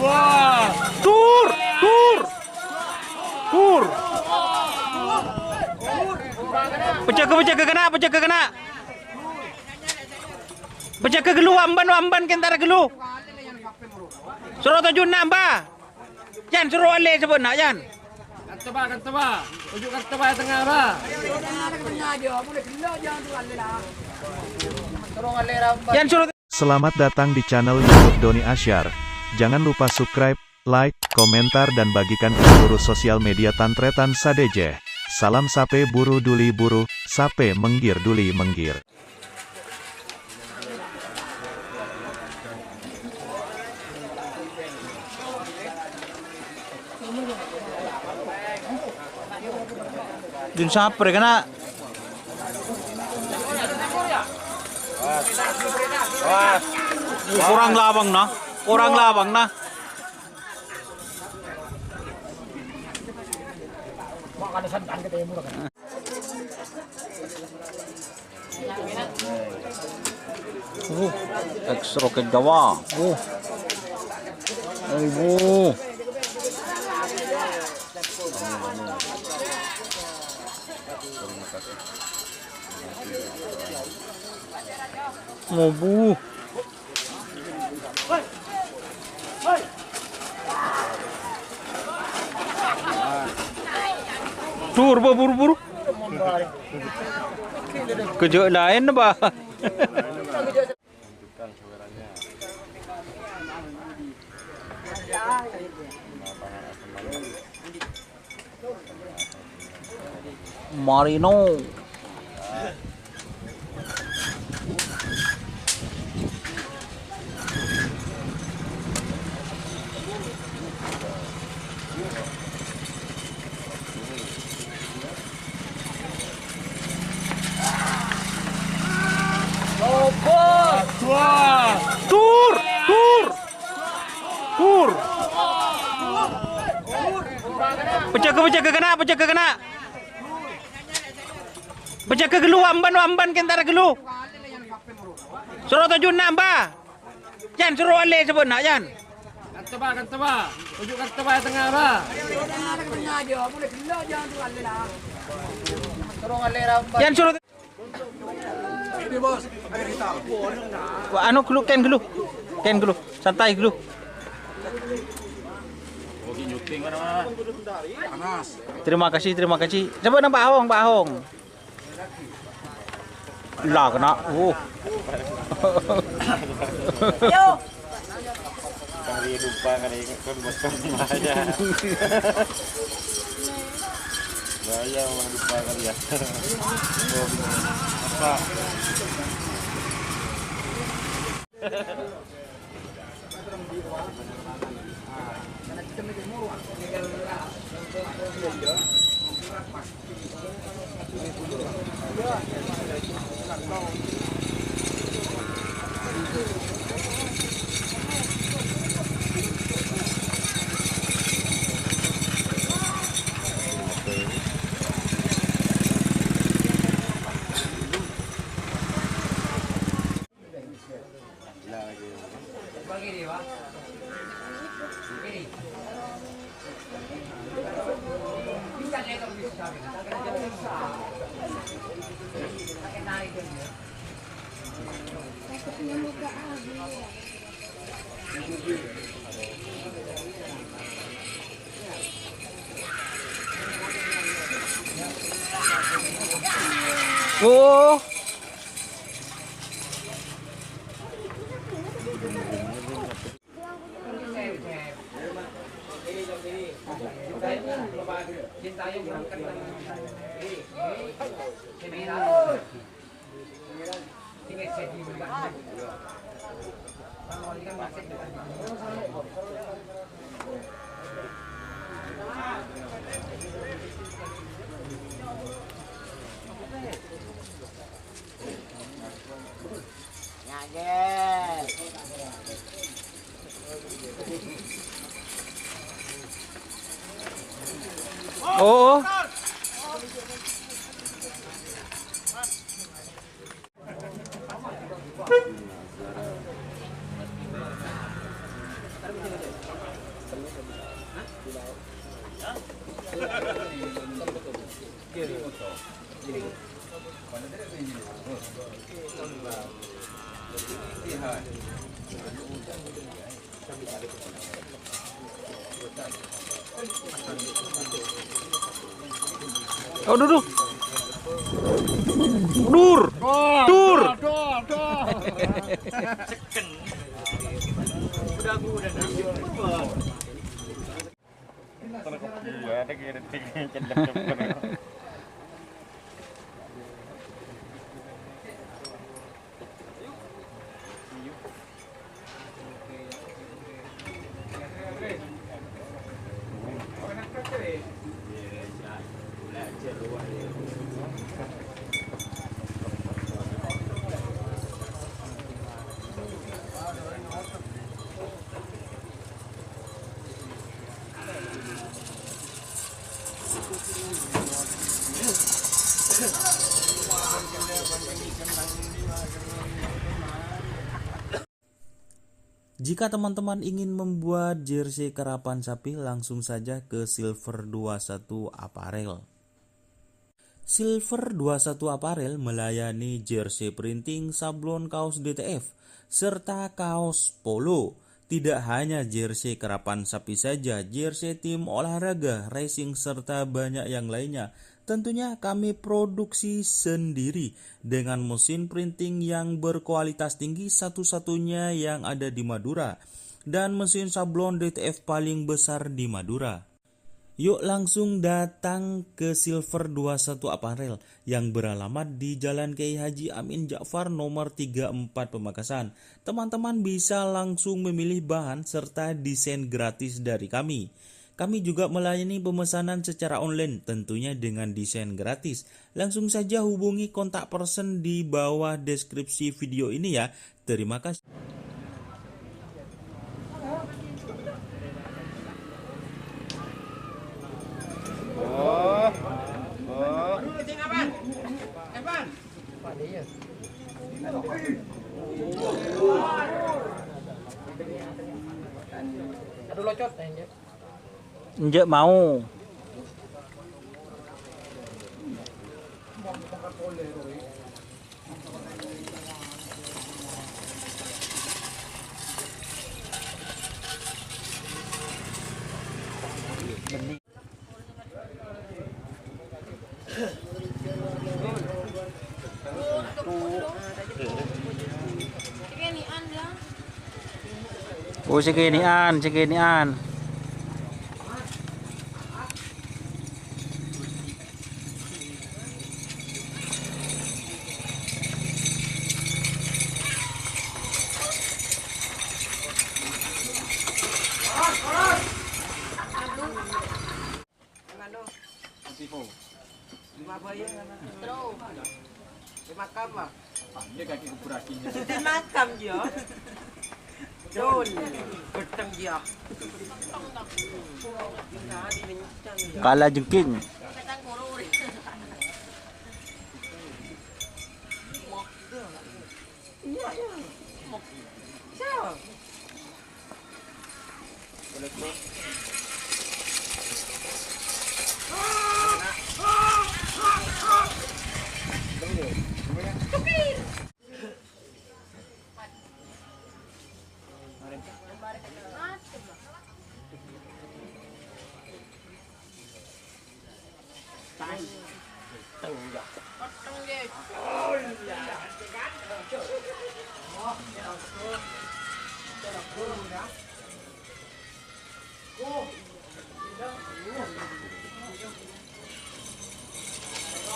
Wah. Tur. Pecah ke kena. Pecah ke gelu amban kentara gelu. Suruh tujuh nambah. Jan suruh ale sebut nak Jan. Tebak. Ujuk tebak tengah ba. Jan suruh. Selamat datang di channel YouTube Doni Asyar. Jangan lupa subscribe, like, komentar dan bagikan ke seluruh sosial media Tantretan Sadeje. Salam sape buru duli buru, sape menggir duli menggir. Jun saper kena. Wah. Kurang labang nah. Ekstra ke Jawa. Ibu. Ngobu. Tur buru-buru. Kerja lain bah. Marino. Wah. Tur. Pecah ke kena. Pecah ke gelu amban kentara gelu. Suruh tujuh nambah. Jan suruh ale sebut nak Jan. Tebak. Ujuk tebak tengah ba. Jan suruh. Ini bos, air hitam. Wah, anu gelu ken gelu, santai gelu. Panas. Terima kasih. Coba nambah ahong. Lah kena. Yo. Kali lupa kali makan aja. Bahaya lupa kali ya. Apa? Oh. Oh. Oh, duduk. Dur. Dur. Jika teman-teman ingin membuat jersey karapan sapi, langsung saja ke Silver 21 Apparel. Silver 21 Apparel melayani jersey printing, sablon kaos DTF, serta kaos polo. Tidak hanya jersey karapan sapi saja, jersey tim olahraga, racing, serta banyak yang lainnya. Tentunya kami produksi sendiri dengan mesin printing yang berkualitas tinggi, satu-satunya yang ada di Madura, dan mesin sablon DTF paling besar di Madura. Yuk langsung datang ke Silver 21 Apparel yang beralamat di Jalan Kiai Haji Amin Ja'far nomor 34 Pamekasan. Teman-teman bisa langsung memilih bahan serta desain gratis dari kami. Kami juga melayani pemesanan secara online, tentunya dengan desain gratis. Langsung saja hubungi kontak person di bawah deskripsi video ini ya. Terima kasih. Aduh locot Nggak mau. Oh, seginian. Makam dia. Don, beteng dia. Kala jengking. Iya, iya. Siapa?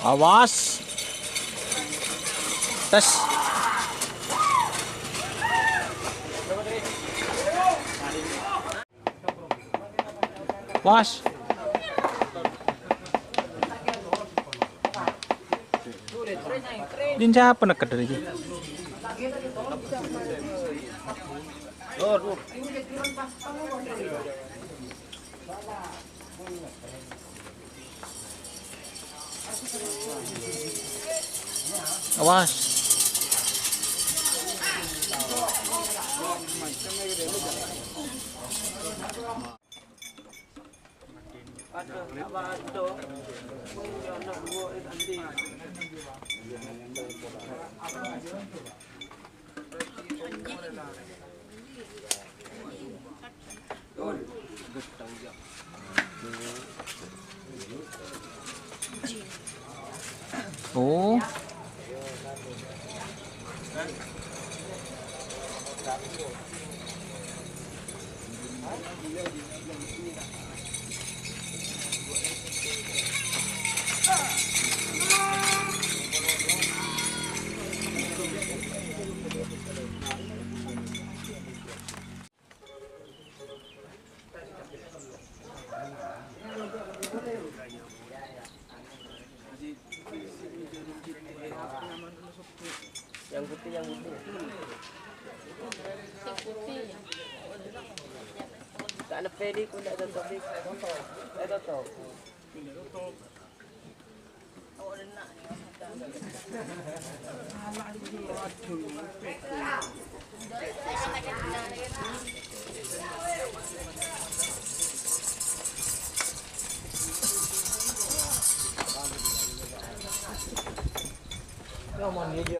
Awas. Tes. Was. Din siapa nak dari sini? Awas. Aduh, apa ada? Ya nak buat nanti. Oh. Yang putih. Tak ada pedi pun tak tutup dik. Tak tutup. Come on,